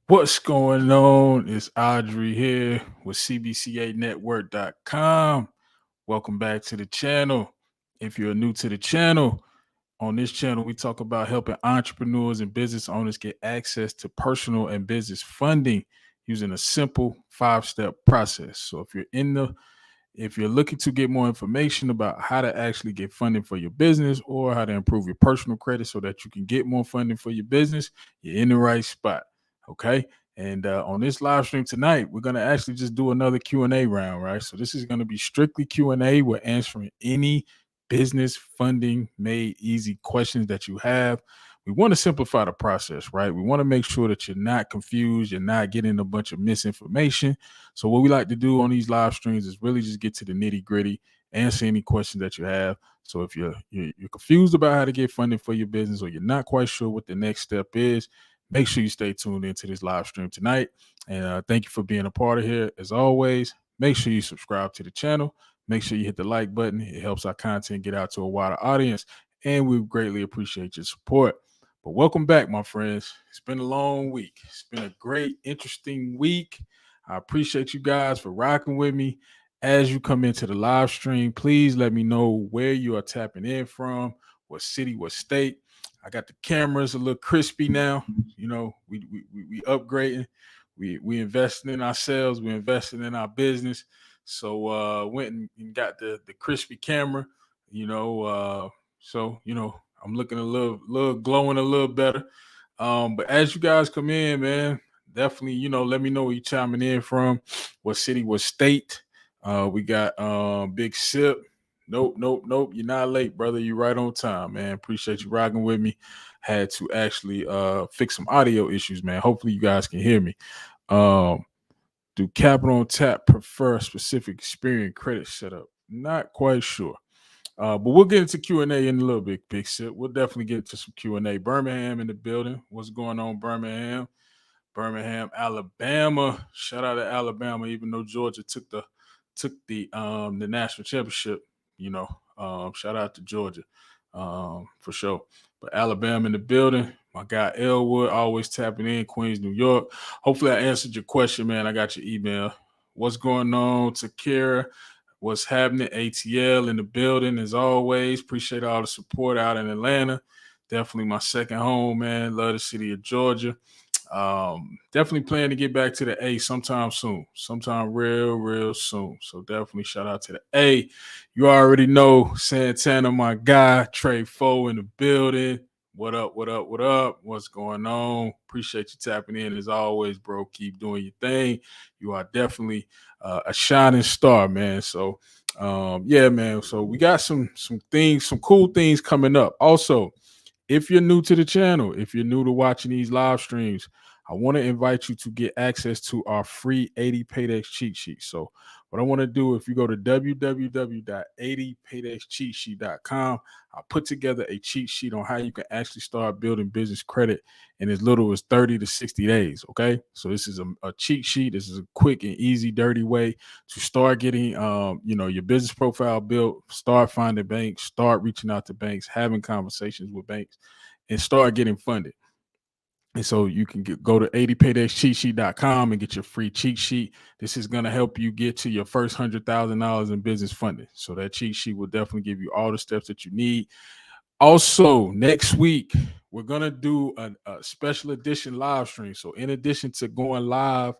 What's going on? It's Audrey here with CBCAnetwork.com. Welcome back to the channel. If you're new to the channel, on this channel, we talk about helping entrepreneurs and business owners get access to personal and business funding using a simple 5-step process. So if you're looking to get more information about how to actually get funding for your business or how to improve your personal credit so that you can get more funding for your business, you're in the right spot. Okay. And on this live stream tonight, we're going to actually just do another Q&A round, right? So this is going to be strictly Q&A. We're answering any business funding made easy questions that you have. We want to simplify the process, right? We want to make sure that you're not confused, you're not getting a bunch of misinformation. So what we like to do on these live streams is really just get to the nitty gritty, answer any questions that you have. So if you're confused about how to get funding for your business or you're not quite sure what the next step is, make sure you stay tuned into this live stream tonight. And thank you for being a part of here. As always, make sure you subscribe to the channel. Make sure you hit the like button. It helps our content get out to a wider audience. And we greatly appreciate your support. But welcome back, my friends. It's been a long week. It's been a great, interesting week. I appreciate you guys for rocking with me. As you come into the live stream, please let me know where you are tapping in from, what city, what state. I got the cameras a little crispy now. You know, we upgrading. We investing in ourselves. We investing in our business. So went and got the crispy camera. You know, I'm looking a little glowing a little better. But as you guys come in, man, definitely, let me know where you're chiming in from, what city, what state. We got Big Sip. Nope. You're not late, brother. You're right on time, man. Appreciate you rocking with me. Had to actually fix some audio issues, man. Hopefully you guys can hear me. Do Capital on Tap prefer a specific experience credit setup? Not quite sure. But we'll get into Q&A in a little bit, Big Sip. We'll definitely get into some Q&A. Birmingham in the building. What's going on, Birmingham? Birmingham, Alabama. Shout out to Alabama, even though Georgia took the national championship. Shout out to Georgia for sure. But Alabama in the building. My guy Elwood always tapping in, Queens, New York. Hopefully I answered your question, man. I got your email. What's going on, Takira? What's happening? ATL in the building as always. Appreciate all the support out in Atlanta. Definitely my second home, man. Love the city of Georgia. Definitely plan to get back to the A sometime soon, sometime real soon. So definitely shout out to the A. You already know Santana, my guy, Trey Foe in the building. What up? What's going on? Appreciate you tapping in as always, bro. Keep doing your thing. You are definitely a shining star, man. So yeah, man. So we got some things, some cool things coming up. Also, if you're new to the channel, if you're new to watching these live streams, I want to invite you to get access to our free 80 Paydex cheat sheet. So what I want to do, if you go to www.80paydexcheatsheet.com, I'll put together a cheat sheet on how you can actually start building business credit in as little as 30 to 60 days. Okay. So this is a cheat sheet. This is a quick and easy, dirty way to start getting, your business profile built, start finding banks, start reaching out to banks, having conversations with banks, and start getting funded. And so you can go to 80paydexcheatsheet.com and get your free cheat sheet. This is going to help you get to your first $100,000 in business funding. So that cheat sheet will definitely give you all the steps that you need. Also, next week, we're going to do a special edition live stream. So in addition to going live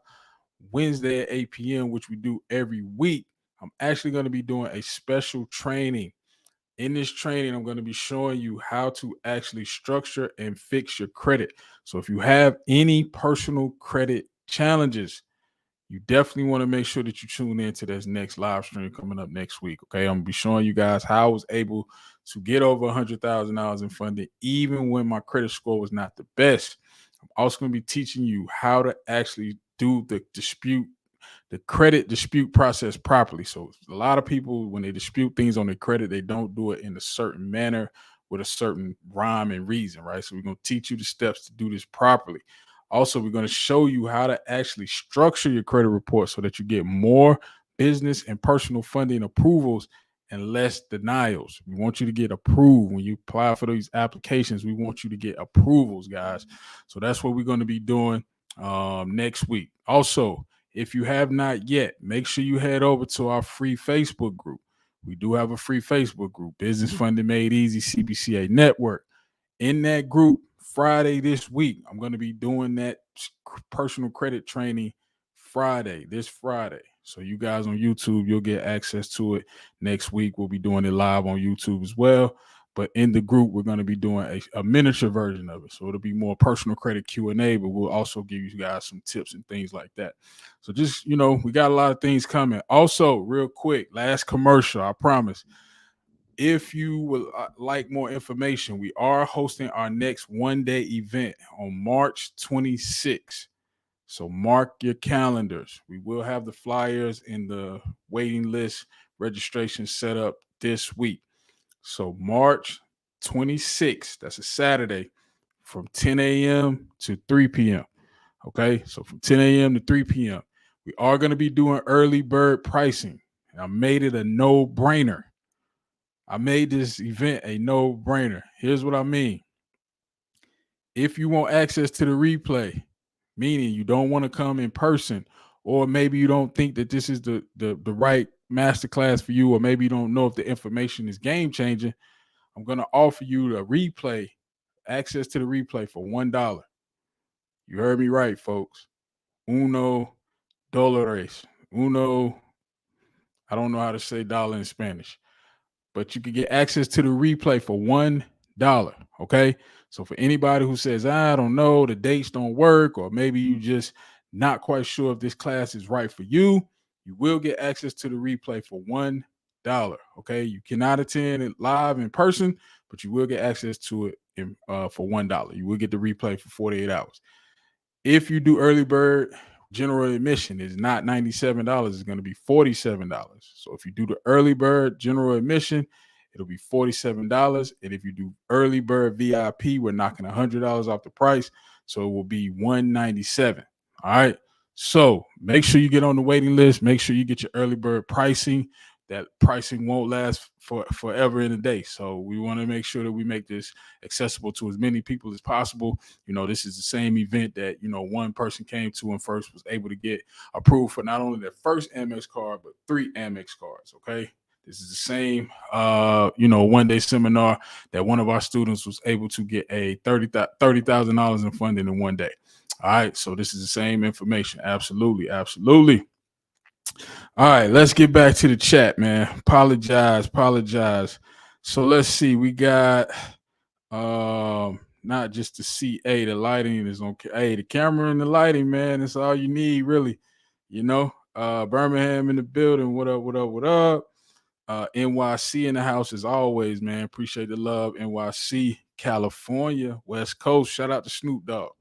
Wednesday at 8 p.m., which we do every week, I'm actually going to be doing a special training. In this training, I'm going to be showing you how to actually structure and fix your credit. So if you have any personal credit challenges, you definitely want to make sure that you tune in to this next live stream coming up next week. Okay. I'm going to be showing you guys how I was able to get over $100,000 in funding, even when my credit score was not the best. I'm also going to be teaching you how to actually do the credit dispute process properly. So a lot of people, when they dispute things on their credit, they don't do it in a certain manner with a certain rhyme and reason, right? So we're going to teach you the steps to do this properly. Also, we're going to show you how to actually structure your credit report so that you get more business and personal funding approvals and less denials. We want you to get approved when you apply for these applications. We want you to get approvals, guys. So that's what we're going to be doing next week. Also, if you have not yet, make sure you head over to our free Facebook group. We do have a free Facebook group, Business Funding Made Easy CBCA Network. In that group, Friday this week, I'm going to be doing that personal credit training this Friday. So you guys on YouTube, you'll get access to it next week. We'll be doing it live on YouTube as well. But in the group, we're going to be doing a miniature version of it. So it'll be more personal credit Q&A, but we'll also give you guys some tips and things like that. So just, we got a lot of things coming. Also, real quick, last commercial, I promise. If you would like more information, we are hosting our next one-day event on March 26th. So mark your calendars. We will have the flyers and the waiting list registration set up this week. So March 26th, that's a Saturday, from 10 a.m. to 3 p.m. Okay, so from 10 a.m. to 3 p.m. We are going to be doing early bird pricing. And I made it a no-brainer. I made this event a no-brainer. Here's what I mean. If you want access to the replay, meaning you don't want to come in person, or maybe you don't think that this is the right masterclass for you, or maybe you don't know if the information is game-changing, I'm going to offer you the replay, access to the replay for $1. You heard me right, folks. $1. Uno, I don't know how to say dollar in Spanish, but you can get access to the replay for $1. Okay. So for anybody who says, I don't know, the dates don't work, or maybe you just not quite sure if this class is right for you, you will get access to the replay for $1. Okay. You cannot attend it live in person, but you will get access to it for $1. You will get the replay for 48 hours. If you do early bird, general admission is not $97. It's going to be $47. So if you do the early bird general admission, it'll be $47. And if you do early bird VIP, we're knocking $100 off the price. So it will be $197. All right. So make sure you get on the waiting list. Make sure you get your early bird pricing. That pricing won't last forever in a day. So we want to make sure that we make this accessible to as many people as possible. This is the same event that, one person came to and first was able to get approved for not only their first Amex card, but 3 Amex cards. Okay. This is the same, one-day seminar that one of our students was able to get a $30,000 in funding in one day. All right. So this is the same information. Absolutely. Absolutely. All right, let's get back to the chat, man. Apologize. So let's see. We got not just the CA, the lighting is okay. Hey, the camera and the lighting, man, that's all you need, really. Birmingham in the building. What up? NYC in the house as always, man. Appreciate the love. NYC, California, West Coast. Shout out to Snoop Dogg.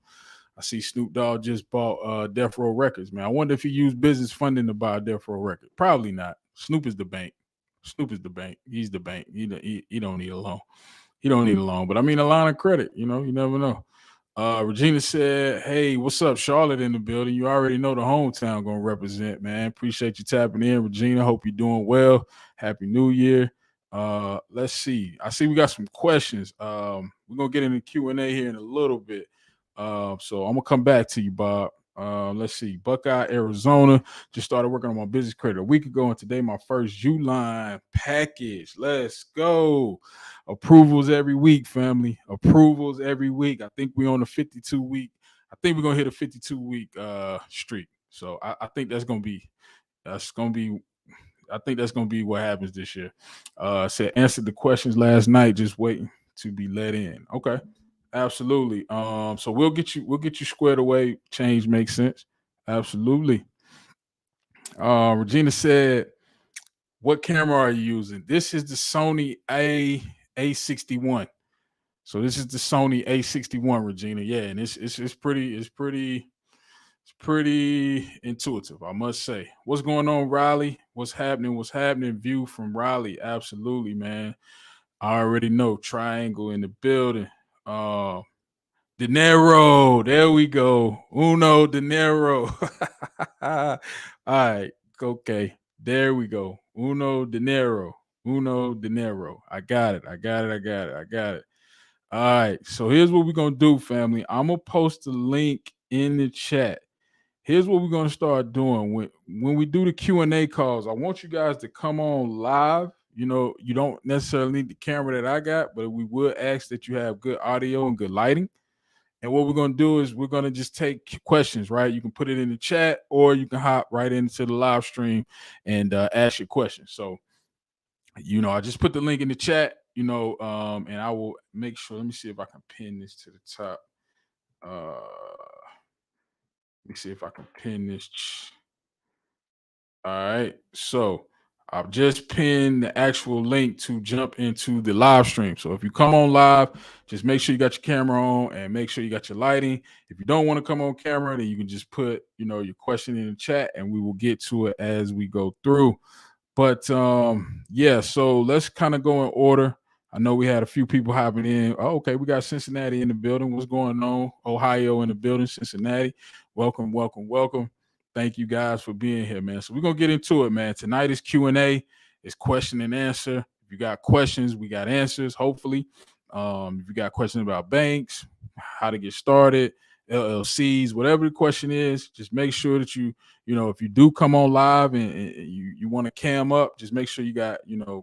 I see Snoop Dogg just bought Death Row Records, man. I wonder if he used business funding to buy a Death Row record. Probably not. Snoop is the bank. He's the bank. He don't need a loan. He don't need a loan. But I mean, a line of credit, you never know. Regina said, hey, what's up? Charlotte in the building. You already know the hometown going to represent, man. Appreciate you tapping in, Regina. Hope you're doing well. Happy New Year. Let's see. I see we got some questions. We're going to get into Q&A here in a little bit. So I'm gonna come back to you, Bob. Let's see. Buckeye, Arizona. Just started working on my business credit a week ago, and today my first Uline package. Let's go. Approvals every week, family. Approvals every week. I think we're on the 52-week. I think we're gonna hit a 52-week streak. So I think that's gonna be what happens this year. Said answered the questions last night, just waiting to be let in. Okay. Absolutely. So we'll get you squared away. Change makes sense. Absolutely. Regina said, what camera are you using? This is the Sony A61. So this is the Sony A61, Regina. Yeah, and it's pretty intuitive, I must say. What's going on, Raleigh? What's happening? View from Raleigh. Absolutely, man. I already know. Triangle in the building. Dinero. There we go. Uno dinero. All right. Okay. There we go. Uno dinero. I got it. All right. So here's what we're going to do, family. I'm going to post the link in the chat. Here's what we're going to start doing when we do the Q&A calls. I want you guys to come on live. You know, you don't necessarily need the camera that I got, but we will ask that you have good audio and good lighting. And what we're going to do is we're going to just take questions, right? You can put it in the chat or you can hop right into the live stream and ask your questions. So, you know, I just put the link in the chat, and I will make sure. Let me see if I can pin this to the top. Let me see if I can pin this. All right. So I've just pinned the actual link to jump into the live stream. So if you come on live, just make sure you got your camera on and make sure you got your lighting. If you don't want to come on camera, then you can just put, your question in the chat and we will get to it as we go through. But yeah, so let's kind of go in order. I know we had a few people hopping in. Oh, okay, we got Cincinnati in the building. What's going on? Ohio in the building, Cincinnati. Welcome, welcome, welcome. Thank you guys for being here, man. So we're gonna get into it, man. Tonight is Q&A. It's question and answer. If you got questions, we got answers, hopefully. If you got questions about banks, how to get started, LLCs, whatever the question is, just make sure that if you do come on live and you want to cam up, just make sure you got,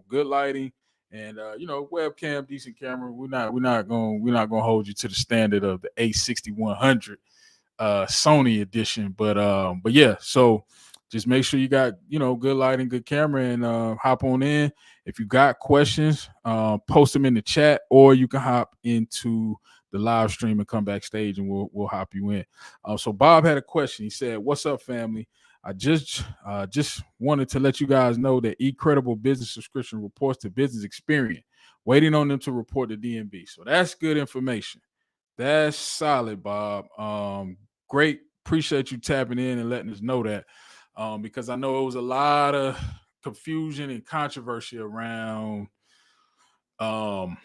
good lighting and webcam, decent camera. We're not gonna hold you to the standard of the A6100 Sony edition, but yeah, so just make sure you got good lighting, good camera, and hop on in. If you got questions, post them in the chat, or you can hop into the live stream and come backstage, and we'll hop you in. So Bob had a question. He said, "What's up, family? I just wanted to let you guys know that eCredible business subscription reports to Business Experience, waiting on them to report to DNB. So that's good information. That's solid, Bob. Great. Appreciate you tapping in and letting us know that, because I know it was a lot of confusion and controversy around, eCredible.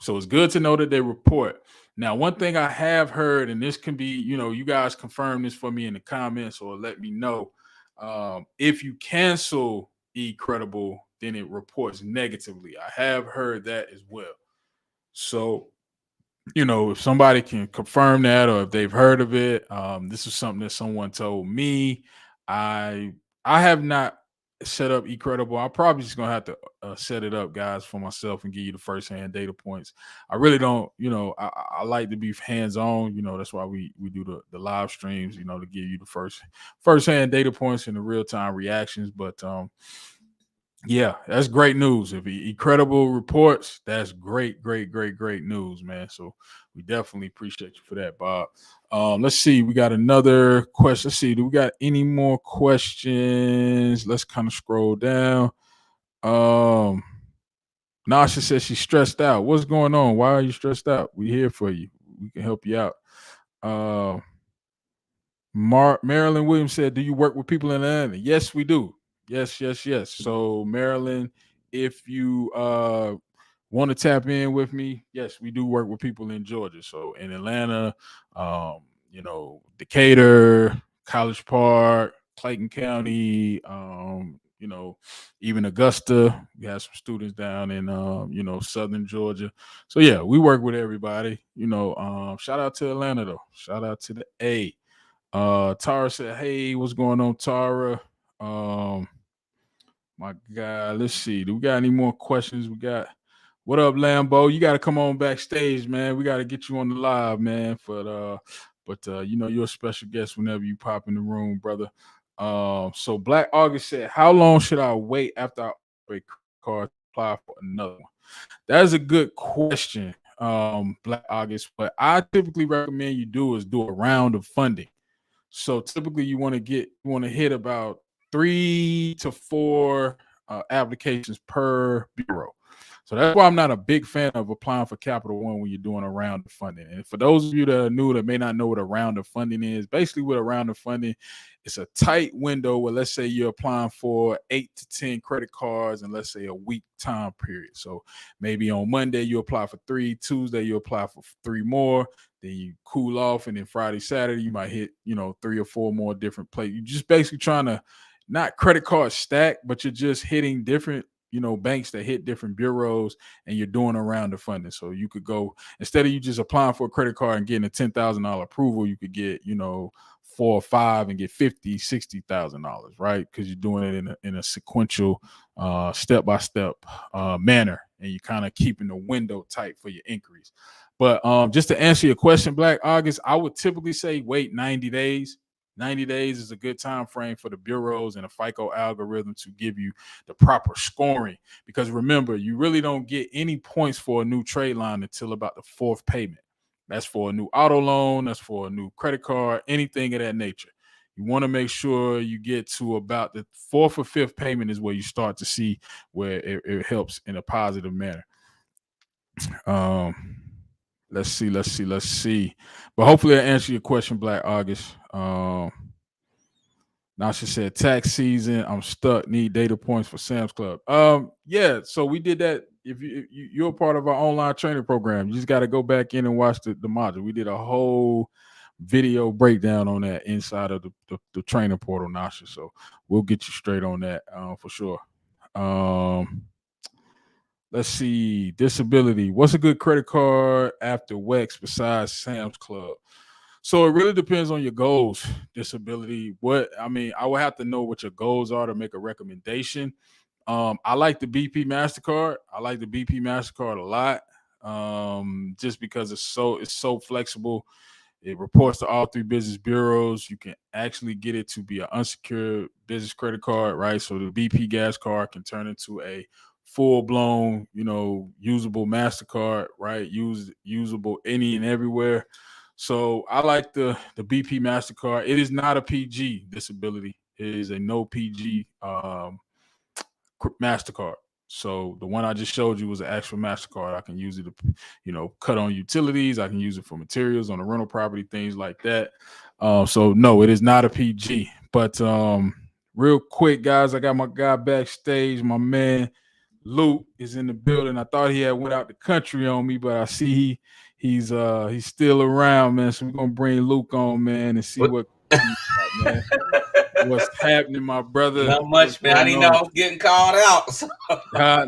So it's good to know that they report. Now, one thing I have heard, and this can be, you guys confirm this for me in the comments or let me know, if you cancel eCredible, then it reports negatively. I have heard that as well. So, if somebody can confirm that or if they've heard of it, this is something that someone told me. I have not set up eCredible. I'm probably just gonna have to set it up, guys, for myself and give you the first-hand data points. I really don't, I like to be hands-on. That's why we do the live streams, to give you the first-hand data points and the real-time reactions. But yeah, that's great news. If eCredible reports, that's great, great, great, great news, man. So we definitely appreciate you for that, Bob. Let's see. We got another question. Let's see. Do we got any more questions? Let's kind of scroll down. Nasha says she's stressed out. What's going on? Why are you stressed out? We're here for you. We can help you out. Marilyn Williams said, "Do you work with people in Atlanta?" Yes, we do. Yes, yes, yes. So Marilyn, if you want to tap in with me, yes, we do work with people in Georgia. So in Atlanta, Decatur, College Park, Clayton County, even Augusta. We have some students down in Southern Georgia. So yeah, we work with everybody. Shout out to Atlanta though. Shout out to the A. Tara said, "Hey, what's going on, Tara?" My God, let's see. Do we got any more questions? We got, what up, Lambo? You got to come on backstage, man. We got to get you on the live, man. But you're a special guest whenever you pop in the room, brother. So Black August said, "How long should I wait after I upgrade card to apply for another one?" That is a good question, Black August. What I typically recommend you do is do a round of funding. So typically you want to hit about 3 to 4 applications per bureau. So that's why I'm not a big fan of applying for Capital One when you're doing a round of funding. And for those of you that are new that may not know what a round of funding is, basically with a round of funding, it's a tight window where, let's say you're applying for 8 to 10 credit cards in, let's say, a week time period. So maybe on Monday you apply for 3, Tuesday you apply for 3 more, then you cool off, and then Friday, Saturday you might hit 3 or 4 more different places. You're just basically trying to not credit card stack, but you're just hitting different banks that hit different bureaus, and you're doing a round of funding. So you could go, instead of you just applying for a credit card and getting a $10,000 approval, you could get 4 or 5 and get $50,000, $60,000, right? Because you're doing it in a sequential, step by step manner, and you're kind of keeping the window tight for your increase. But just to answer your question, Black August, I would typically say wait 90 days. 90 days is a good time frame for the bureaus and the FICO algorithm to give you the proper scoring. Because remember, you really don't get any points for a new trade line until about the 4th payment. That's for a new auto loan, that's for a new credit card, anything of that nature. You want to make sure you get to about the 4th or 5th payment is where you start to see where it helps in a positive manner. Let's see. But hopefully I answer your question, Black August. Now she said tax season, I'm stuck, need data points for Sam's Club. Yeah, so we did that. If you're a part of our online training program, you just got to go back in and watch the module. We did a whole video breakdown on that inside of the training portal, Nasha. So we'll get you straight on that for sure. Let's see. Disability. What's a good credit card after WEX besides Sam's Club? So it really depends on your goals. Disability. I would have to know what your goals are to make a recommendation. I like the BP MasterCard. I like the BP MasterCard a lot. Just because it's so flexible. It reports to all 3 business bureaus. You can actually get it to be an unsecured business credit card, right? So the BP gas card can turn into a full-blown, usable MasterCard, right? Usable any and everywhere. So I like the BP MasterCard. It is not a PG disability. It is a no PG MasterCard. So the one I just showed you was an actual MasterCard. I can use it to, cut on utilities. I can use it for materials on the rental property, things like that. So no, it is not a PG. But real quick, guys, I got my guy backstage. My man Luke is in the building. I thought he had went out the country on me, but I see he's still around, man. So we're gonna bring Luke on, man, and see what man. What's happening, my brother? Not much, man. I didn't know I was getting called out. So. Nah,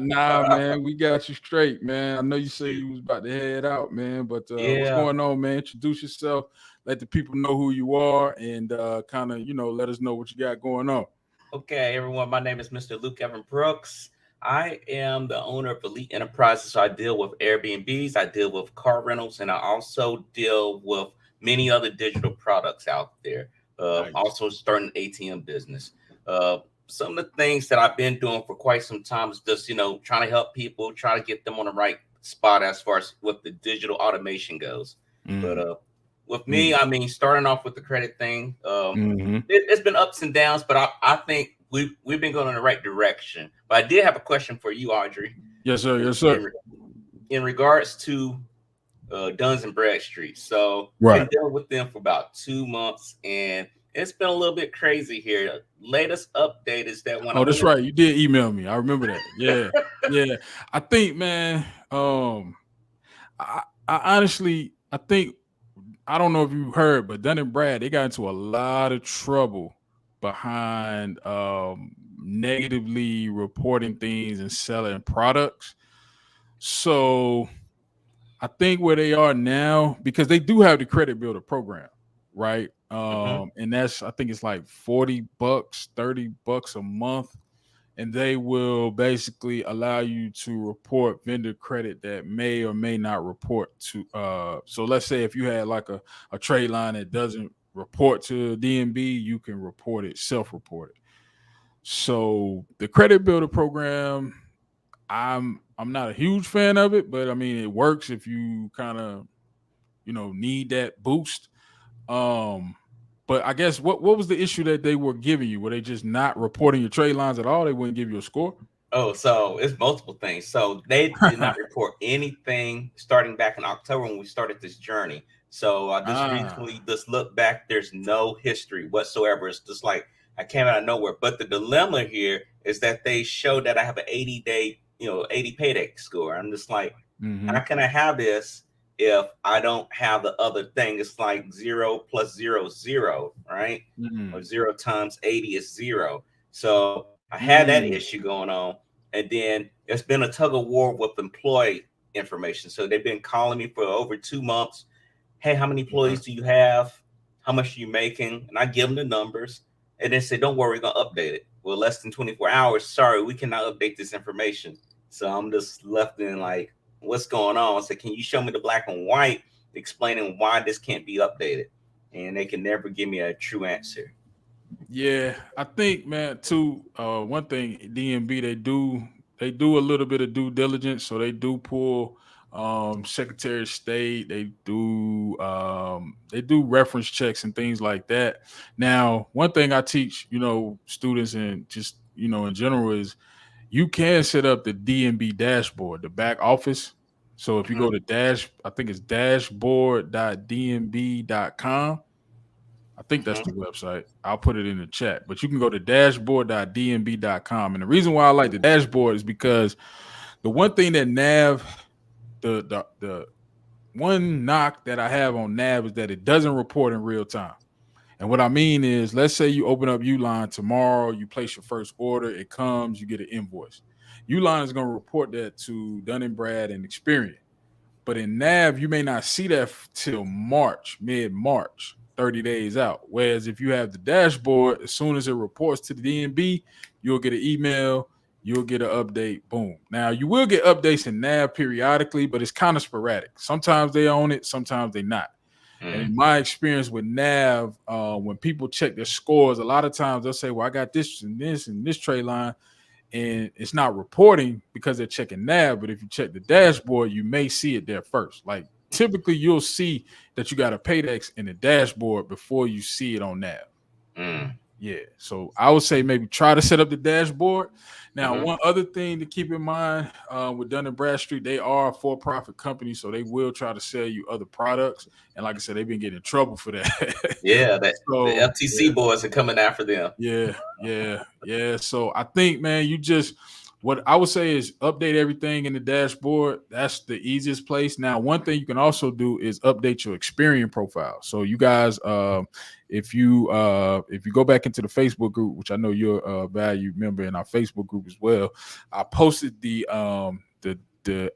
man. We got you straight, man. I know you said you was about to head out, man. But what's going on, man? Introduce yourself. Let the people know who you are, and kind of, let us know what you got going on. Okay, everyone. My name is Mr. Luke Evan Brooks. I am the owner of Elite Enterprises. So I deal with Airbnbs, I deal with car rentals, and I also deal with many other digital products out there. Nice. Also starting an ATM business. Some of the things that I've been doing for quite some time is just, trying to help people, try to get them on the right spot as far as what the digital automation goes. But with me, I mean, starting off with the credit thing, it's been ups and downs, but I think we've been going in the right direction. But I did have a question for you, Audrey. Yes, sir. Yes, sir. In regards to Duns and Bradstreet. So right. I've been dealing with them for about 2 months, and it's been a little bit crazy here. Latest update is that when that's right. You did email me. I remember that. Yeah. Yeah. I think, man, I honestly, I think, I don't know if you heard, but Dun and Brad, they got into a lot of trouble behind negatively reporting things and selling products. So I think where they are now, because they do have the credit builder program, right? And that's, I think it's like $40, $30 a month. And they will basically allow you to report vendor credit that may or may not report to. So let's say if you had like a trade line that doesn't report to DMB, you can report it, self-report it. So the credit builder program, I'm not a huge fan of it, but I mean it works if you kind of need that boost. But I guess what was the issue that they were giving you? Were they just not reporting your trade lines at all? They wouldn't give you a score? Oh, so it's multiple things. So they did not report anything starting back in October when we started this journey. So I just recently just looked back. There's no history whatsoever. It's just like I came out of nowhere. But the dilemma here is that they showed that I have an 80-day, 80 payday score. I'm just like, how can I have this if I don't have the other thing? It's like 0 plus 0 is 0, right? Or 0 times 80 is 0. So I had that issue going on. And then it's been a tug of war with employee information. So they've been calling me for over 2 months. Hey, how many employees do you have? How much are you making? And I give them the numbers. And then say, don't worry, we're going to update it. Well, less than 24 hours. Sorry, we cannot update this information. So I'm just left in like, what's going on? So can you show me the black and white explaining why this can't be updated? And they can never give me a true answer. Yeah, I think, man, too, one thing DMB they do a little bit of due diligence, so they do pull Secretary of State, they do reference checks and things like that. Now, one thing I teach, students and just, in general is you can set up the DMB dashboard, the back office. So if you Mhm. go to I think it's dashboard.dmb.com. I think that's the Mhm. website. I'll put it in the chat. But you can go to dashboard.dnb.com. And the reason why I like the dashboard is because the one thing that Nav, the one knock that I have on Nav is that it doesn't report in real time. And what I mean is, let's say you open up Uline tomorrow, you place your first order, it comes, you get an invoice. Uline is going to report that to Dun and Brad and Experian. But in Nav, you may not see that till March, mid March, 30 days out. Whereas if you have the dashboard, as soon as it reports to the DNB, you'll get an email, you'll get an update. Boom. Now, you will get updates in Nav periodically, but it's kind of sporadic. Sometimes they own it, sometimes they not. And Mhm. in my experience with Nav, when people check their scores, a lot of times they'll say, well, I got this and this trade line, and it's not reporting because they're checking Nav. But if you check the dashboard, you may see it there first. Like typically, you'll see that you got a Paydex in the dashboard before you see it on Nav. Mhm. Yeah. So I would say maybe try to set up the dashboard. Now, Mhm. one other thing to keep in mind with Dun and Bradstreet, they are a for-profit company, so they will try to sell you other products. And like I said, they've been getting in trouble for that. Yeah, that the So FTC yeah. boys are coming after them. Yeah. So I think, man, what I would say is update everything in the dashboard. That's the easiest place. Now, one thing you can also do is update your Experian profile. So you guys, if you go back into the Facebook group, which I know you're a valued member in our Facebook group as well, I posted the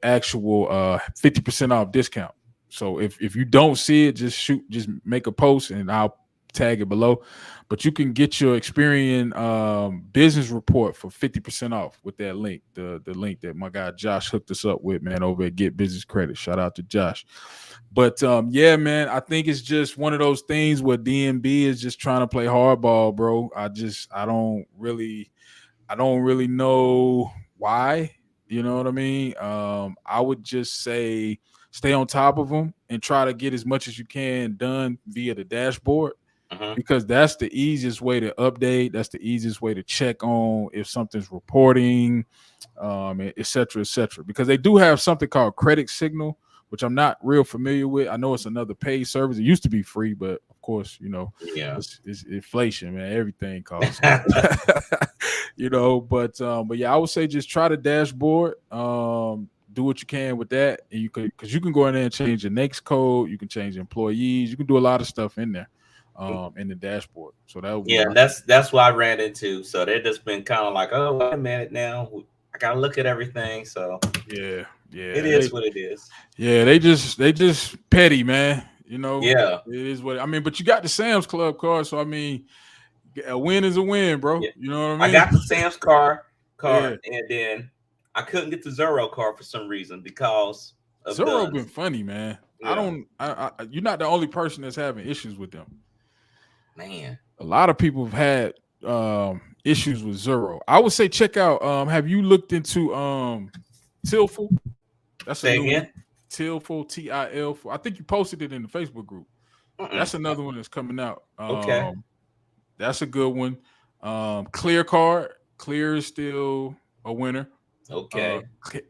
actual 50% off discount. So if you don't see it, just make a post and I'll tag it below. But you can get your Experian business report for 50% off with that link, the link that my guy Josh hooked us up with, man, over at Get Business Credit. Shout out to Josh. But yeah, man, I think it's just one of those things where DMB is just trying to play hardball, bro. I don't really know why. You know what I mean? I would just say stay on top of them and try to get as much as you can done via the dashboard Mhm. because that's the easiest way to update. That's the easiest way to check on if something's reporting, et cetera, et cetera. Because they do have something called Credit Signal, which I'm not real familiar with. I know it's another paid service. It used to be free, but of course, Yeah. it's inflation, man. Everything costs. But yeah, I would say just try the dashboard. Do what you can with that, and because you can go in there and change the next code. You can change employees. You can do a lot of stuff in there in the dashboard. So that would be Yeah, my that's what I ran into. So they've just been kind of like, oh, wait a minute now. I gotta look at everything. So yeah, it yeah. is what it is. They just petty, man. Yeah. It is what I mean. But you got the Sam's Club card, so I mean, a win is a win, bro. Yeah. You know what I I mean? got the Sam's card, Yeah. and then I couldn't get the Zero card for some reason because of Zero been guns. funny, man. I Yeah, don't. You're not the only person that's having issues with them. man. A lot of people have had issues with Zero. I would say check out. Have you looked into Tilful? That's a Say new one. again. Tilful, TIL. I think you posted it in the Facebook group. Mm-mm. That's another one that's coming out. Okay. That's a good one. Clear Card. Clear is still a winner. Okay.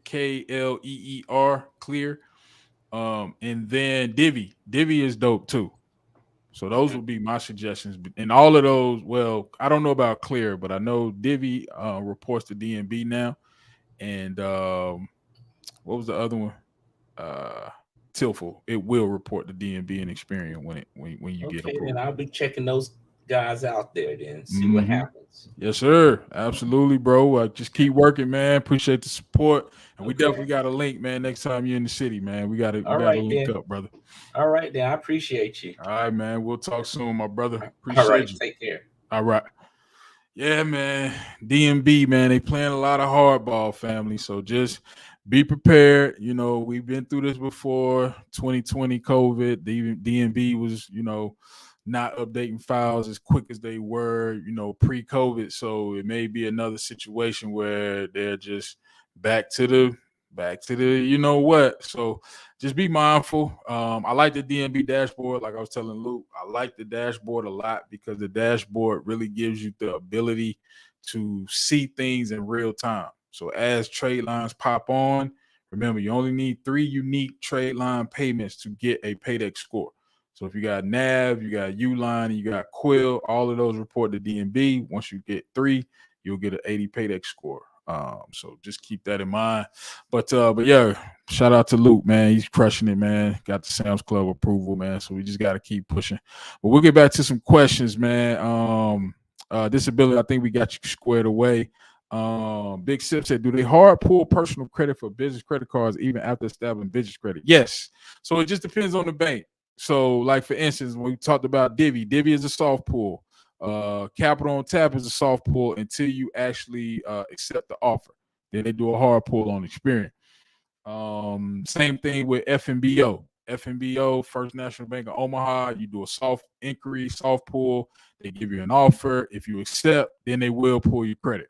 Kleer, Clear. And then Divvy is dope too. So those Mhm. would be my suggestions. And all of those, well, I don't know about Clear, but I know Divvy reports to DNB now. And what was the other one? Uh Tilful. It will report to DNB and Experian when you get Okay, then approved. I'll be checking those. guys out there, then see what happens. Yes, sir. Absolutely, bro. Just keep working, man. Appreciate the support, and we Okay. definitely got a link, man. Next time you're in the city, man, we All got to right link then. up, brother. All right then. I appreciate you. All right, man. We'll talk soon, my brother. All right. Appreciate you. Take care. All right. Yeah, man. DMB, man, they playing a lot of hardball, family. So just be prepared. You know, we've been through this before. 2020 COVID. The DMB was, not updating files as quick as they were, pre-COVID. So it may be another situation where they're just back to the you know what. So just be mindful. I like the DMB dashboard. Like I was telling Luke, I like the dashboard a lot because the dashboard really gives you the ability to see things in real time. So as trade lines pop on, remember you only need 3 unique trade line payments to get a paydex score. So if you got NAV, you got Uline, and you got Quill, all of those report to DMB. Once you get 3, you'll get an 80 paydex score. So just keep that in mind. But yeah, shout out to Luke, man. He's crushing it, man. Got the Sam's Club approval, man. So we just got to keep pushing. But we'll get back to some questions, man. Disability, I think we got you squared away. Big Sip said, do they hard pull personal credit for business credit cards even after establishing business credit? Yes. So it just depends on the bank. So, like for instance, when we talked about Divvy is a soft pull. Capital on tap is a soft pull until you actually accept the offer. Then they do a hard pull on Experian. Same thing with FNBO. FNBO, First National Bank of Omaha, you do a soft inquiry, soft pull. They give you an offer. If you accept, then they will pull your credit.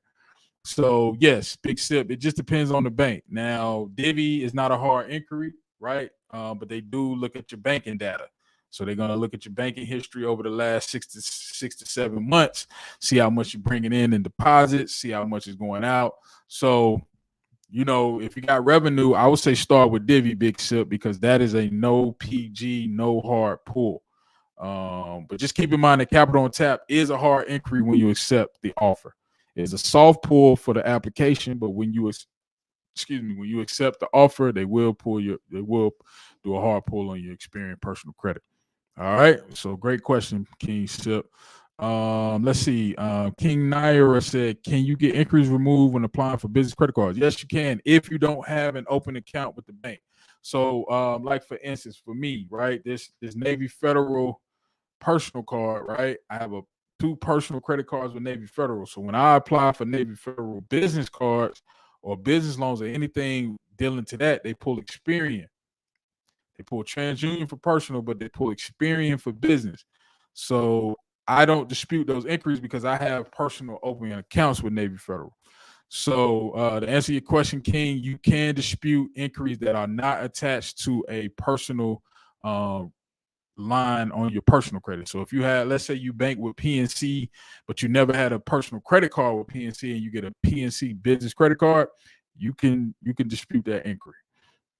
So yes, Big Sip. It just depends on the bank. Now, Divvy is not a hard inquiry, right? But they do look at your banking data. So they're gonna look at your banking history over the last 6 to 7 months, see how much you're bringing in deposits, see how much is going out. So if you got revenue, I would say start with Divvy, Big Sip, because that is a no PG, no hard pull. But just keep in mind that capital on tap is a hard inquiry when you accept the offer. It's a soft pull for the application, but when you accept the offer, they will do a hard pull on your Experian personal credit. All right. So great question, King Sip. Let's see. King Naira said, can you get inquiries removed when applying for business credit cards? Yes, you can if you don't have an open account with the bank. So, like for instance, for me, right, this Navy Federal personal card, right? I have 2 personal credit cards with Navy Federal. So when I apply for Navy Federal business cards or business loans or anything dealing to that, they pull Experian. They pull TransUnion for personal, but they pull Experian for business. So I don't dispute those inquiries because I have personal opening accounts with Navy Federal. So to answer your question, King, you can dispute inquiries that are not attached to a personal line on your personal credit. So if you had, let's say you bank with PNC, but you never had a personal credit card with PNC and you get a PNC business credit card, you can dispute that inquiry.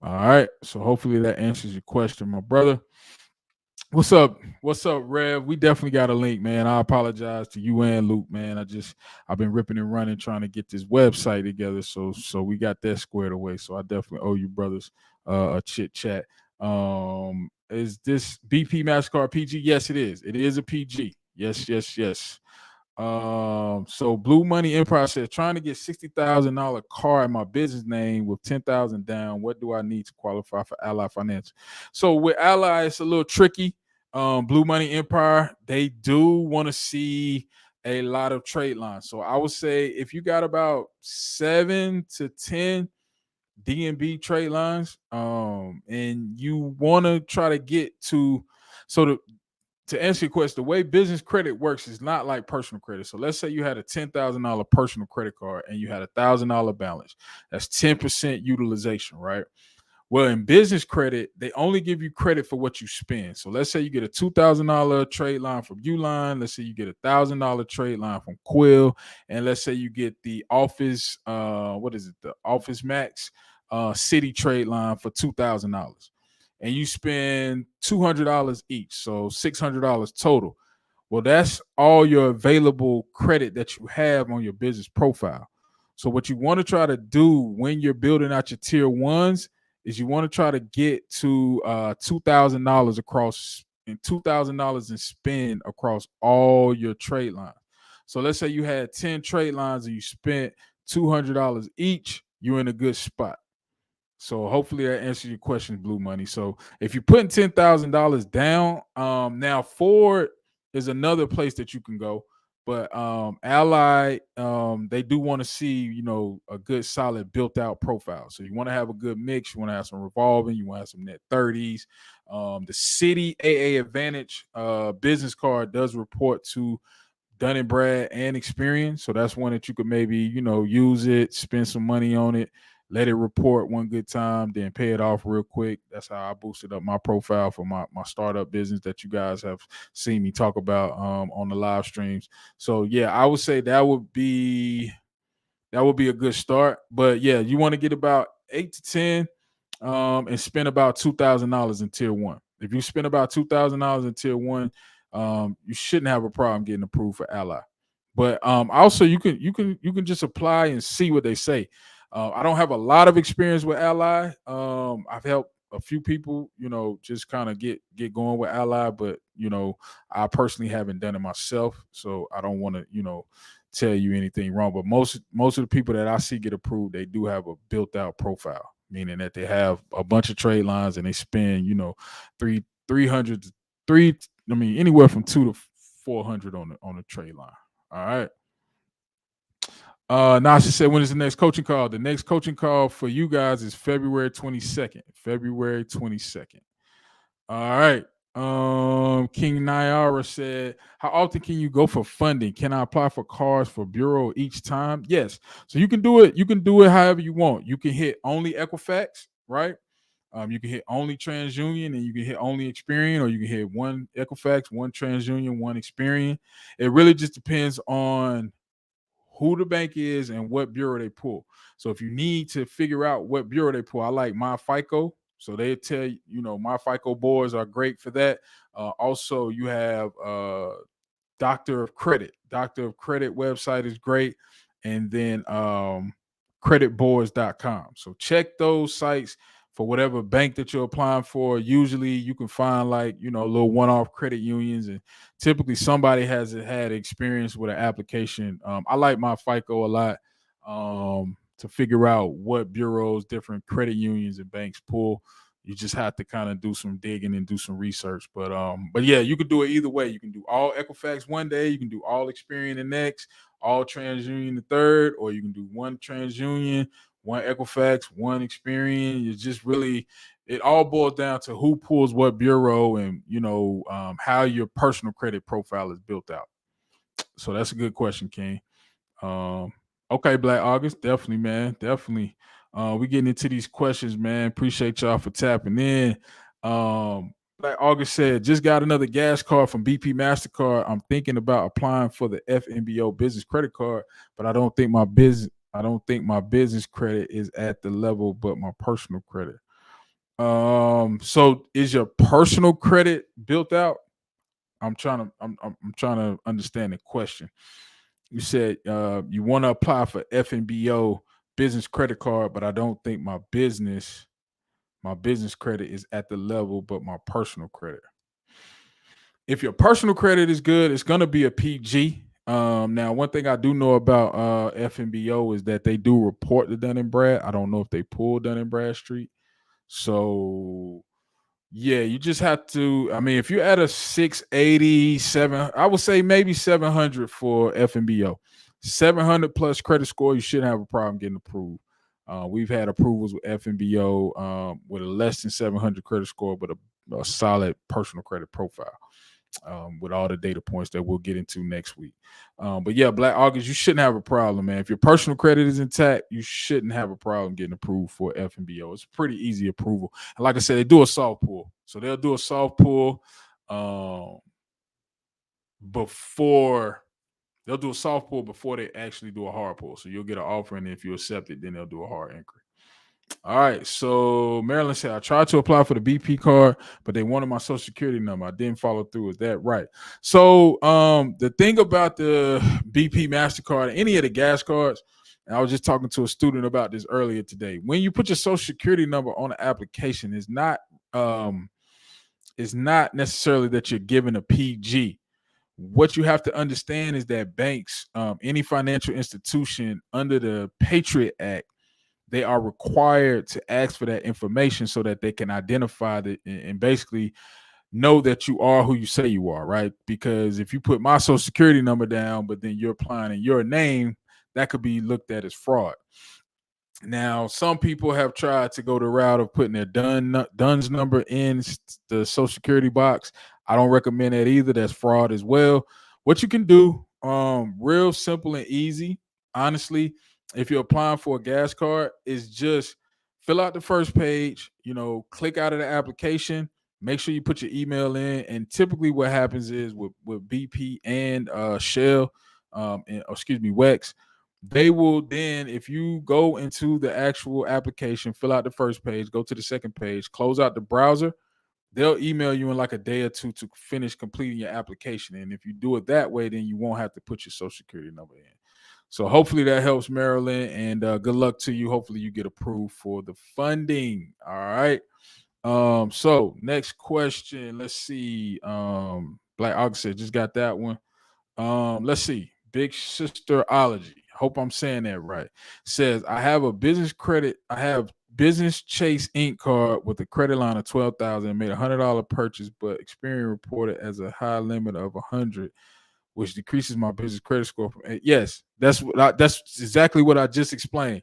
All right. So hopefully that answers your question, my brother. What's up? What's up, Rev? We definitely got a link, man. I apologize to you and Luke, man. I've been ripping and running trying to get this website together. So we got that squared away. So I definitely owe you brothers a chit chat. Is this BP MasterCard PG? Yes, it is. It is a PG. Yes. So Blue Money Empire says, trying to get $60,000 car in my business name with 10,000 down. What do I need to qualify for Ally Financial? So with Ally, it's a little tricky. Blue Money Empire, they do want to see a lot of trade lines. So I would say if you got about 7 to 10 DNB trade lines, and you want to try to get to, to answer your question, the way business credit works is not like personal credit. So let's say you had a $10,000 personal credit card and you had $1,000 balance. That's 10% utilization, right? Well, in business credit, they only give you credit for what you spend. So let's say you get a $2,000 trade line from Uline. Let's say you get $1,000 trade line from Quill, and let's say you get the Office, the Office Max City trade line for $2,000, and you spend $200 each, so $600 total. Well, that's all your available credit that you have on your business profile. So what you want to try to do when you're building out your tier ones is you want to try to get to $2,000 across and $2,000 in spend across all your trade lines. So let's say you had 10 trade lines and you spent $200 each, you're in a good spot. So hopefully that answers your question, Blue Money. So if you're putting $10,000 down, now Ford is another place that you can go. But Ally, they do want to see, a good solid built out profile. So you want to have a good mix. You want to have some revolving. You want to have some net 30s. The City AA Advantage business card does report to Dun and Brad and Experian. So that's one that you could maybe, use it, spend some money on it, let it report one good time, then pay it off real quick. That's how I boosted up my profile for my startup business that you guys have seen me talk about on the live streams. So yeah, I would say that would be a good start. But yeah, you want to get about 8 to 10 and spend about $2,000 in tier one. If you spend about $2,000 in tier one, you shouldn't have a problem getting approved for Ally. But also you can just apply and see what they say. I don't have a lot of experience with Ally. I've helped a few people, just kind of get going with Ally, but I personally haven't done it myself, so I don't want to tell you anything wrong. But most of the people that I see get approved, they do have a built out profile, meaning that they have a bunch of trade lines and they spend 300 to anywhere from 2 to 400 on the trade line. All right. Now she said, when is the next coaching call? The next coaching call for you guys is February 22nd. February 22nd. All right. King Nyara said, how often can you go for funding? Can I apply for cards for bureau each time? Yes. So you can do it. You can do it however you want. You can hit only Equifax, right? You can hit only TransUnion, and you can hit only Experian, or you can hit one Equifax, one TransUnion, one Experian. It really just depends on who the bank is and what bureau they pull. So if you need to figure out what bureau they pull, I like My FICO. So they tell you, My FICO boards are great for that. Also, you have Doctor of Credit. Doctor of Credit website is great. And then creditboards.com. So check those sites for whatever bank that you're applying for. Usually you can find little one-off credit unions, and typically somebody has had experience with an application. I like My FICO a lot to figure out what bureaus different credit unions and banks pull. You just have to kind of do some digging and do some research. But yeah, you could do it either way. You can do all Equifax one day, you can do all Experian the next, all TransUnion the third, or you can do one TransUnion, one Equifax, one Experian. It's just really, it all boils down to who pulls what bureau and how your personal credit profile is built out. So that's a good question, King. Okay, Black August, definitely, man, definitely. We getting into these questions, man. Appreciate y'all for tapping in. Like August said, just got another gas card from BP MasterCard. I'm thinking about applying for the FNBO business credit card, but I don't think my business credit is at the level, but my personal credit. So is your personal credit built out? I'm trying to understand the question. You said you want to apply for FNBO business credit card, but I don't think my business credit is at the level, but my personal credit. If your personal credit is good, it's going to be a PG. Now, one thing I do know about FNBO is that they do report to Dun and Brad. I don't know if they pull Dun and Bradstreet. So yeah, you just have to. I mean, if you're at a 687, I would say maybe 700 for FNBO. 700 plus credit score, you shouldn't have a problem getting approved. We've had approvals with FNBO with a less than 700 credit score, but a solid personal credit profile with all the data points that we'll get into next week. But yeah, Black August, you shouldn't have a problem, man. If your personal credit is intact, you shouldn't have a problem getting approved for FNBO. It's a pretty easy approval. And like I said, they do a soft pull. So they'll do a soft pull before they actually do a hard pull. So you'll get an offer, and if you accept it, then they'll do a hard inquiry. All right. So Marilyn said, I tried to apply for the BP card, but they wanted my social security number. I didn't follow through. Is that right? So the thing about the BP MasterCard, any of the gas cards, and I was just talking to a student about this earlier today. When you put your social security number on the application, it's not is not necessarily that you're given a PG. What you have to understand is that banks, any financial institution under the Patriot Act, they are required to ask for that information so that they can identify that and basically know that you are who you say you are, right? Because if you put my social security number down, but then you're applying in your name, that could be looked at as fraud. Now, some people have tried to go the route of putting their Dunn's number in the Social Security box. I don't recommend that either. That's fraud as well. What you can do, real simple and easy, honestly, if you're applying for a gas card, is just fill out the first page. Click out of the application. Make sure you put your email in. And typically, what happens is with BP and Shell, excuse me, Wex, they will then, if you go into the actual application, fill out the first page, go to the second page, close out the browser, they'll email you in like a day or two to finish completing your application. And if you do it that way, then you won't have to put your social security number in. So hopefully that helps, Marilyn, and good luck to you. Hopefully you get approved for the funding. All right. So next question. Let's see. Black August said, just got that one. Let's see. Big Sisterology. Hope I'm saying that right. Says I have a business credit. I have Business Chase Inc. card with a credit line of 12,000 and made $100 purchase, but Experian reported as a high limit of 100, which decreases my business credit score from 8. Yes, that's exactly what I just explained.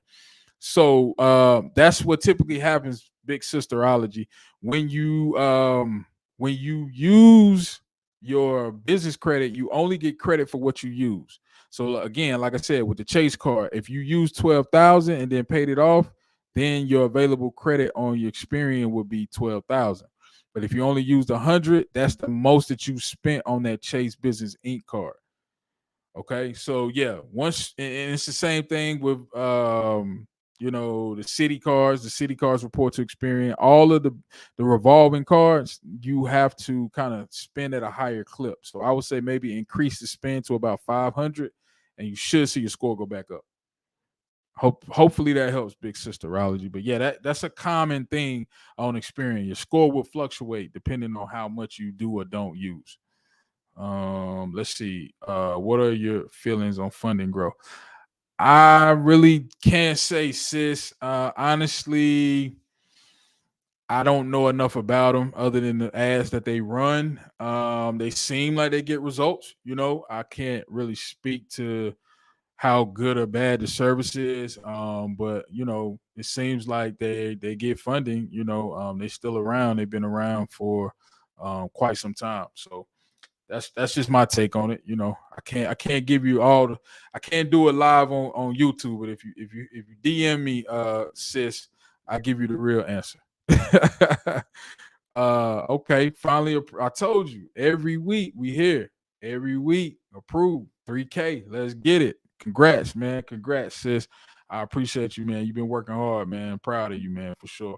So that's what typically happens, Big Sisterology, when you use your business credit, you only get credit for what you use. So again, like I said, with the Chase card, if you use 12,000 and then paid it off, then your available credit on your Experian would be 12,000. But if you only used 100, that's the most that you spent on that Chase Business Inc. card. Okay, so yeah, once, and it's the same thing with the city cards report to Experian. All of the revolving cards, you have to kind of spend at a higher clip. So I would say maybe increase the spend to about 500, and you should see your score go back up. Hopefully that helps, Big Sisterology. But yeah, that's a common thing on Experian. Your score will fluctuate depending on how much you do or don't use. Let's see. What are your feelings on funding growth? I really can't say, sis. Honestly, I don't know enough about them other than the ads that they run. They seem like they get results. I can't really speak to how good or bad the service is. But it seems like they get funding. They're still around. They've been around for quite some time. So that's just my take on it. I can't give you I can't do it live on YouTube, but if you DM me, sis, I give you the real answer. Okay, finally, I told you every week we here, every week approved 3K. Let's get it. Congrats, man. Congrats, sis. I appreciate you, man. You've been working hard, man. Proud of you, man, for sure.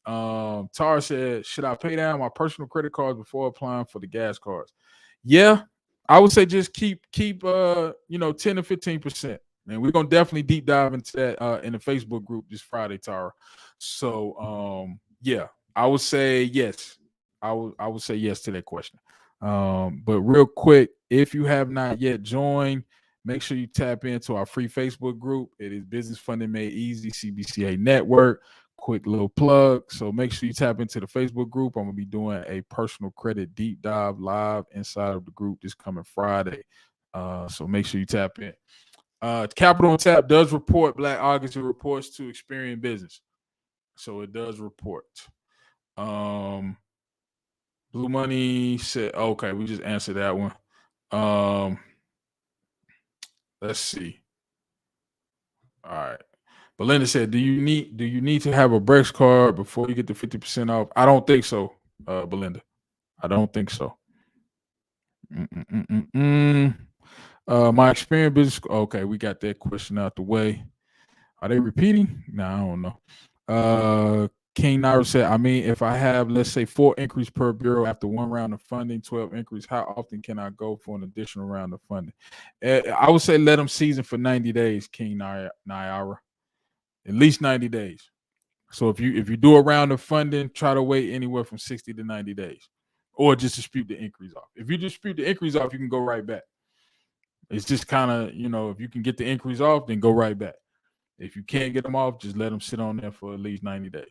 Tar said, should I pay down my personal credit cards before applying for the gas cards? Yeah, I would say just keep 10 to 15%. Man, we're gonna definitely deep dive into that in the Facebook group this Friday, Tara. So yeah, I would say yes. I would say yes to that question. But real quick, if you have not yet joined, make sure you tap into our free Facebook group. It is Business Funding Made Easy, CBCA Network. Quick little plug. So make sure you tap into the Facebook group. I'm going to be doing a personal credit deep dive live inside of the group this coming Friday. So make sure you tap in. Capital on Tap does report Black August. It reports to Experian Business. So it does report. Blue Money said, okay, we just answered that one. Let's see. All right. Belinda said, do you need to have a Brex card before you get the 50% off? I don't think so, Belinda. I don't think so. My Experian business. Okay, we got that question out the way. Are they repeating? No, I don't know. King Naira said, I mean, if I have, let's say, 4 inquiries per bureau after 1 round of funding, 12 inquiries, how often can I go for an additional round of funding? I would say let them season for 90 days, King Naira. At least 90 days. So if you do a round of funding, try to wait anywhere from 60 to 90 days. or just dispute the inquiries off. If you dispute the inquiries off, you can go right back. It's just kind of, if you can get the inquiries off, then go right back. If you can't get them off, just let them sit on there for at least 90 days.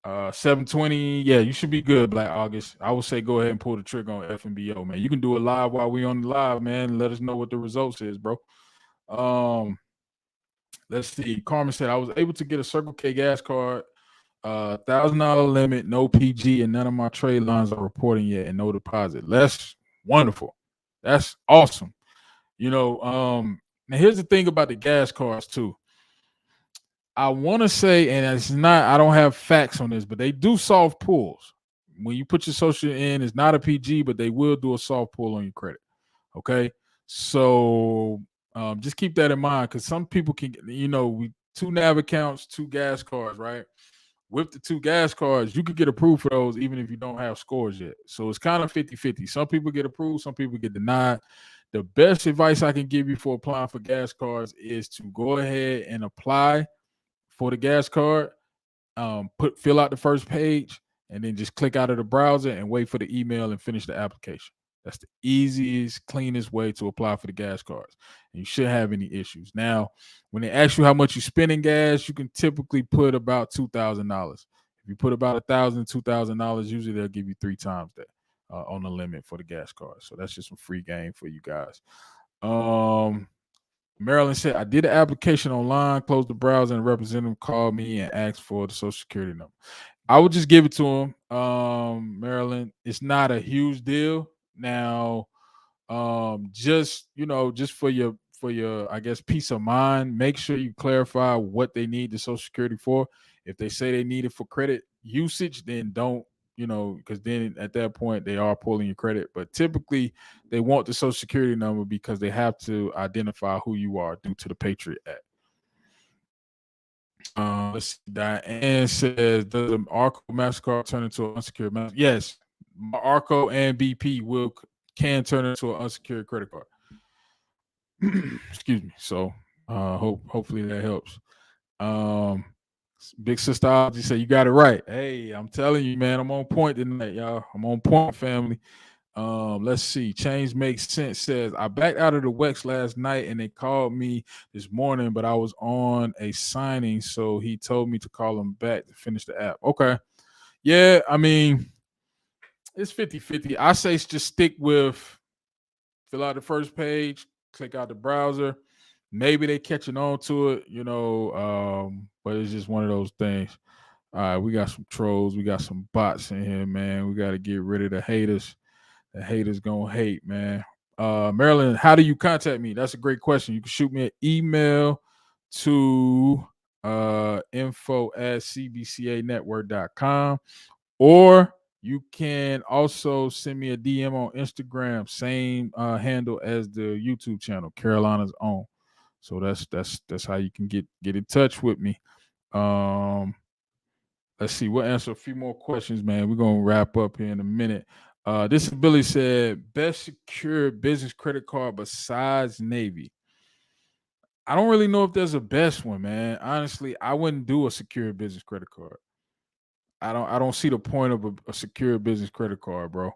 720, yeah, you should be good, Black August. I would say go ahead and pull the trigger on FNBO, man. You can do it live while we on the live, man. Let us know what the results is, bro. Let's see. Carmen said I was able to get a Circle K gas card, $1,000 limit, no PG, and none of my trade lines are reporting yet, and no deposit. That's wonderful. That's awesome. Now here's the thing about the gas cards too. I want to say, and it's not, I don't have facts on this, but they do soft pulls. When you put your social in, it's not a PG, but they will do a soft pull on your credit. Okay. So just keep that in mind, because some people can, we 2 NAV accounts, 2 gas cards, right? With the 2 gas cards, you could get approved for those even if you don't have scores yet. So it's kind of 50-50. Some people get approved, some people get denied. The best advice I can give you for applying for gas cards is to go ahead and apply for the gas card, fill out the first page, and then just click out of the browser and wait for the email and finish the application. That's the easiest, cleanest way to apply for the gas cards. And you shouldn't have any issues. Now, when they ask you how much you spend in gas, you can typically put about $2,000. If you put about $1,000, $2,000, usually they'll give you 3 times that on the limit for the gas card. So that's just some free game for you guys. Maryland said, I did the application online, closed the browser, and a representative called me and asked for the Social Security number. I would just give it to him. Maryland, it's not a huge deal. Now, just for your I guess peace of mind, make sure you clarify what they need the Social Security for. If they say they need it for credit usage, then don't, because then at that point they are pulling your credit. But typically they want the Social Security number because they have to identify who you are due to the Patriot Act. Let's see. Diane says, does the ARCO MasterCard turn into an unsecured MasterCard? Yes, ARCO and BP can turn into an unsecured credit card. Excuse me. So hopefully that helps. Big Sister Audrey said, you got it right. Hey, I'm telling you, man, I'm on point tonight, y'all. I'm on point, family. Let's see. Change Makes Sense says, I backed out of the WEX last night and they called me this morning, but I was on a signing, so he told me to call him back to finish the app. Okay. Yeah, I mean, it's 50-50. I say just stick with fill out the first page, click out the browser. Maybe they catching on to it, but it's just one of those things. All right, we got some trolls, we got some bots in here, man. We got to get rid of the haters. The haters gonna hate, man. Marilyn, how do you contact me? That's a great question. You can shoot me an email to info@cbcanetwork.com, or you can also send me a DM on Instagram, same handle as the YouTube channel, Carolina's Own. So that's how you can get in touch with me. Let's see. We'll answer a few more questions, man. We're gonna wrap up here in a minute. This is Billy said, best secured business credit card besides Navy. I don't really know if there's a best one, man. Honestly, I wouldn't do a secured business credit card. I don't see the point of a secured business credit card, bro.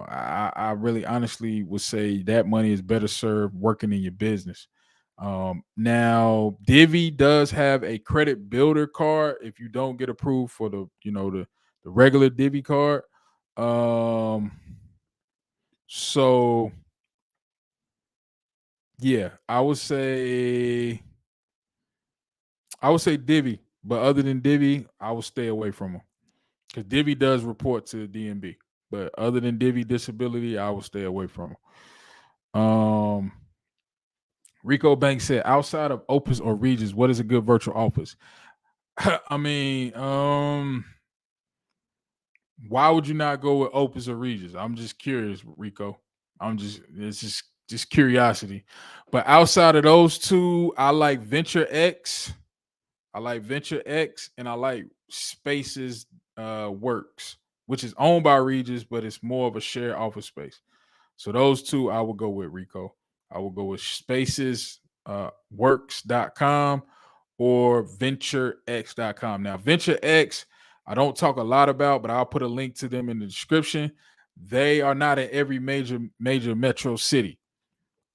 I really honestly would say that money is better served working in your business. Now Divvy does have a credit builder card if you don't get approved for the regular Divvy card. So yeah, I would say Divvy, but other than Divvy, I would stay away from them because Divvy does report to the DMB. But other than Divvy disability, I would stay away from them. Rico Banks said, outside of Opus or Regis, what is a good virtual office? I mean, why would you not go with Opus or Regis? I'm just curious, Rico. It's just curiosity. But outside of those two, I like Venture X. And I like Spaces Works, which is owned by Regis, but it's more of a shared office space. So those two I will go with, Rico. I will go with Spaces Works.com or VentureX.com. Now, VentureX, I don't talk a lot about, but I'll put a link to them in the description. They are not in every major metro city.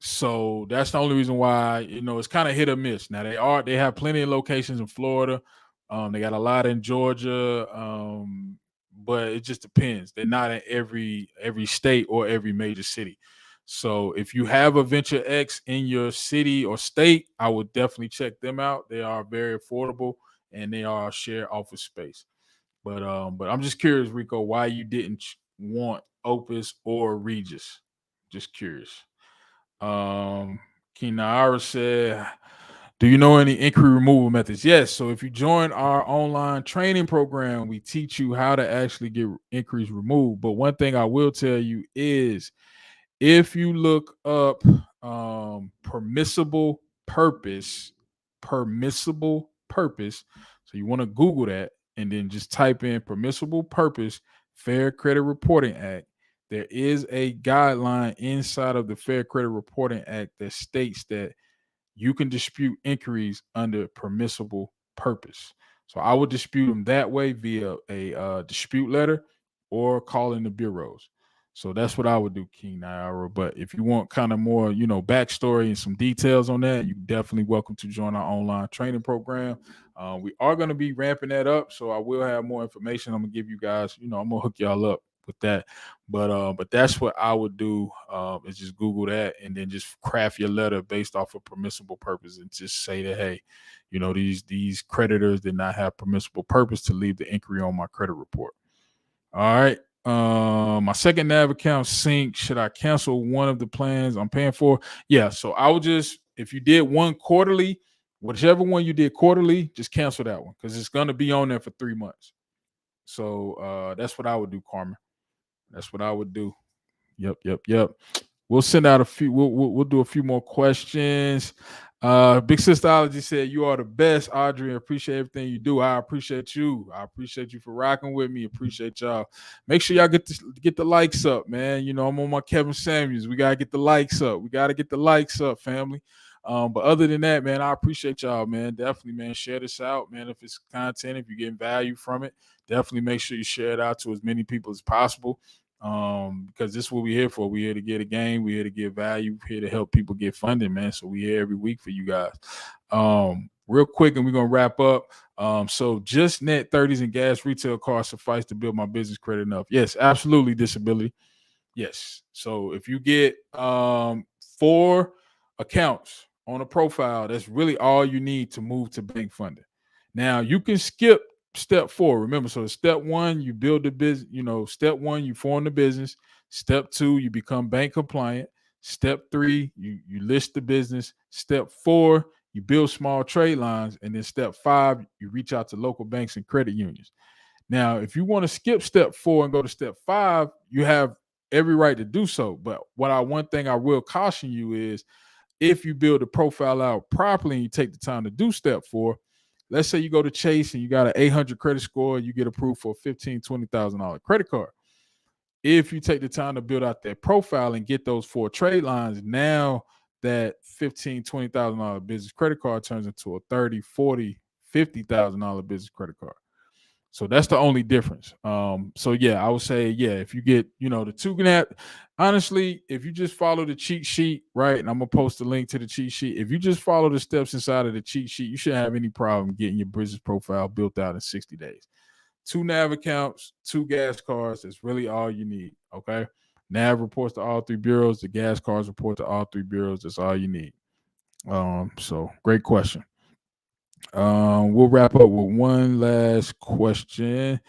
So that's the only reason why, it's kind of hit or miss. Now they have plenty of locations in Florida. They got a lot in Georgia. But it just depends. They're not in every state or every major city. So if you have a Venture X in your city or state, I would definitely check them out. They are very affordable and they are shared office space. But I'm just curious, Rico, why you didn't want Opus or Regis. Just curious. Um, Kinara said, "Do you know any inquiry removal methods?" Yes. So if you join our online training program, we teach you how to actually get inquiries removed. But one thing I will tell you is, if you look up permissible purpose. So you want to Google that and then just type in permissible purpose, Fair Credit Reporting Act. There is a guideline inside of the Fair Credit Reporting Act that states that you can dispute inquiries under permissible purpose. So I would dispute them that way via a dispute letter or calling the bureaus. So that's what I would do, King Naira. But if you want kind of more, backstory and some details on that, you're definitely welcome to join our online training program. We are going to be ramping that up, so I will have more information. I'm gonna give you guys, I'm gonna hook y'all up with that. But that's what I would do, is just Google that and then just craft your letter based off of permissible purpose and just say that, hey, these creditors did not have permissible purpose to leave the inquiry on my credit report. All right. My second NAV account sync. Should I cancel one of the plans I'm paying for? Yeah. So I would just, if you did one quarterly, whichever one you did quarterly, just cancel that one because it's gonna be on there for 3 months. So that's what I would do, Carmen. That's what I would do. Yep. We'll send out a few. We'll do a few more questions. Big Sisterology said, "You are the best, Audrey. I appreciate everything you do. I appreciate you. I appreciate you for rocking with me. Appreciate y'all. Make sure y'all get the likes up, man. I'm on my Kevin Samuels. We gotta get the likes up. We gotta get the likes up, family. But other than that, man, I appreciate y'all, man. Definitely, man, share this out, man. If it's content, if you're getting value from it, definitely make sure you share it out to as many people as possible. Because this is what we're here for. We're here to get a game, we're here to get value, we're here to help people get funding, man. So we're here every week for you guys. Real quick, and we're gonna wrap up. So just net 30s and gas retail cars suffice to build my business credit enough. Yes, absolutely, disability. Yes. So if you get 4 accounts on a profile, that's really all you need to move to bank funding. Now you can skip step 4. Remember, so step 1, you build the business, step 1, you form the business. Step 2, you become bank compliant. Step 3, you list the business. Step 4, you build small trade lines. And then step 5, you reach out to local banks and credit unions. Now, if you want to skip step 4 and go to step 5, you have every right to do so. But one thing I will caution you is, if you build a profile out properly and you take the time to do step 4, let's say you go to Chase and you got an 800 credit score, you get approved for a $15,000, $20,000 credit card. If you take the time to build out that profile and get those 4 trade lines, now that $15,000, $20,000 business credit card turns into a $30,000, $40,000, $50,000 business credit card. So that's the only difference. So yeah, I would say, yeah, if you get, the 2 gap, honestly, if you just follow the cheat sheet, right? And I'm gonna post a link to the cheat sheet. If you just follow the steps inside of the cheat sheet, you shouldn't have any problem getting your business profile built out in 60 days. 2 NAV accounts, 2 gas cards. That's really all you need. Okay. NAV reports to all 3 bureaus. The gas cards report to all 3 bureaus. That's all you need. So great question. We'll wrap up with one last question.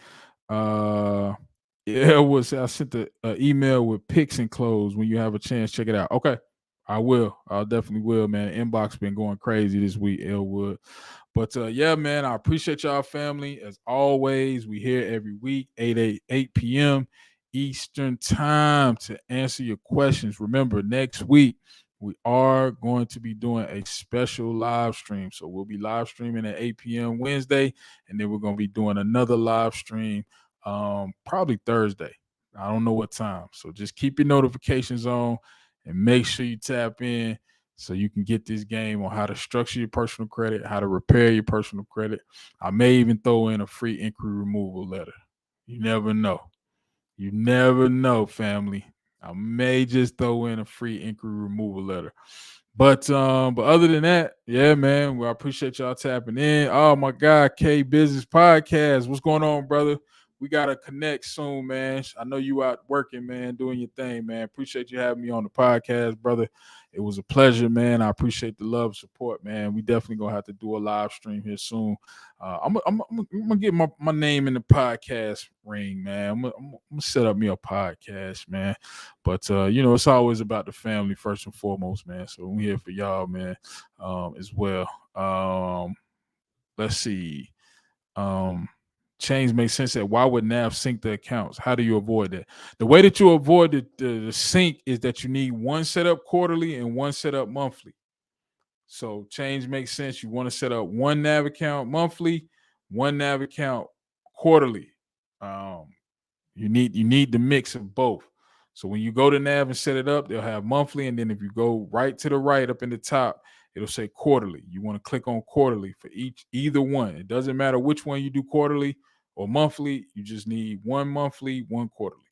I sent the email with pics and clothes. When you have a chance, check it out. Okay, I will. I definitely will, man. Inbox been going crazy this week, Elwood. But yeah, man, I appreciate y'all, family. As always, we here every week, 8 p.m. Eastern time to answer your questions. Remember, next week we are going to be doing a special live stream. So we'll be live streaming at 8 p.m. Wednesday, and then we're going to be doing another live stream probably Thursday. I don't know what time. So just keep your notifications on and make sure you tap in so you can get this game on how to structure your personal credit, how to repair your personal credit. I may even throw in a free inquiry removal letter. You never know. You never know, family. I may just throw in a free inquiry removal letter. But other than that, yeah, man. Well, I appreciate y'all tapping in. Oh my God, K Business Podcast. What's going on, brother? We gotta connect soon, man. I know you out working, man, doing your thing, man. Appreciate you having me on the podcast, brother. It was a pleasure, man. I appreciate the love, support, man. We definitely gonna have to do a live stream here soon. I'm gonna get my name in the podcast ring, man. I'm gonna set up me a podcast, man. But it's always about the family first and foremost, man. So we're here for y'all, man, as well. Let's see. Change makes sense that why would Nav sync the accounts? How do you avoid that? The way that you avoid the sync is that you need one setup quarterly and one setup monthly. So change makes sense. You want to set up one Nav account monthly, one Nav account quarterly. Um, you need the mix of both. So when you go to Nav and set it up, they'll have monthly, and then if you go right to the right up in the top, it'll say quarterly. You want to click on quarterly for either one. It doesn't matter which one you do quarterly or monthly. You just need one monthly, one quarterly.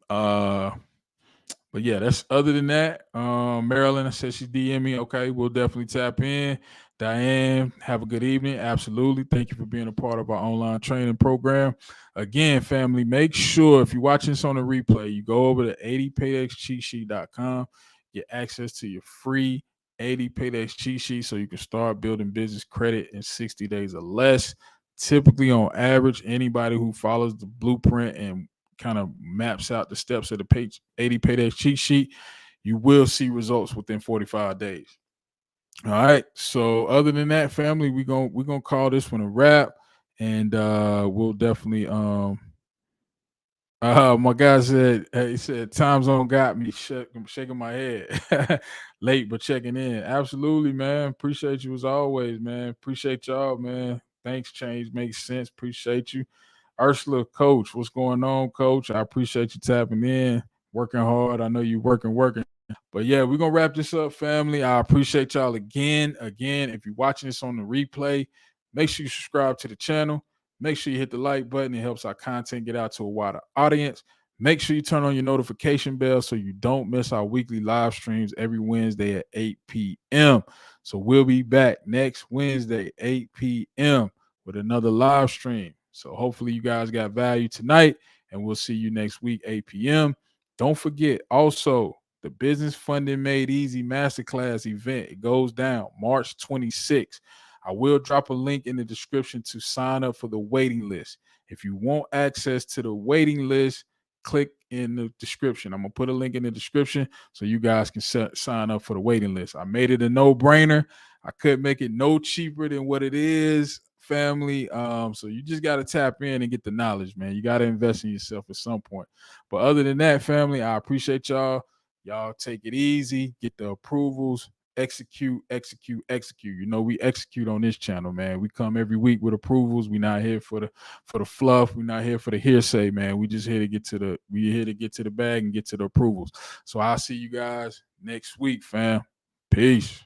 But yeah, that's other than that. Marilyn says she's DM me. Okay, we'll definitely tap in. Diane, have a good evening. Absolutely. Thank you for being a part of our online training program. Again, family, make sure if you're watching this on the replay, you go over to 80paydexcheatsheet.com, get access to your free 80 Paydex cheat sheet so you can start building business credit in 60 days or less. Typically, on average, anybody who follows the blueprint and kind of maps out the steps of the page 80 Paydex cheat sheet, you will see results within 45 days. All right. So other than that, family, we're gonna call this one a wrap, and we'll definitely my guy said he said time zone got me shaking my head. Late but checking in. Absolutely, man. Appreciate you as always, man. Appreciate y'all, man. Thanks, change makes sense. Appreciate you. Ursula, coach, what's going on, coach? I appreciate you tapping in, working hard. I know you working. But yeah, we're gonna wrap this up, family. I appreciate y'all again. Again, if you're watching this on the replay, make sure you subscribe to the channel. Make sure you hit the like button. It helps our content get out to a wider audience. Make sure you turn on your notification bell so you don't miss our weekly live streams every Wednesday at 8 p.m. So we'll be back next Wednesday, 8 p.m. with another live stream. So hopefully you guys got value tonight, and we'll see you next week, 8 p.m. Don't forget also the Business Funding Made Easy Masterclass event. It goes down March 26th. I will drop a link in the description to sign up for the waiting list. If you want access to the waiting list, click in the description. I'm going to put a link in the description so you guys can sign up for the waiting list. I made it a no-brainer. I couldn't make it no cheaper than what it is, family. So you just got to tap in and get the knowledge, man. You got to invest in yourself at some point. But other than that, family, I appreciate y'all. Y'all take it easy, get the approvals, execute. You know, we execute on this channel, man. We come every week with approvals. We're not here for the fluff. We're not here for the hearsay, man. We just here to get to the bag and get to the approvals. So I'll see you guys next week, fam. Peace.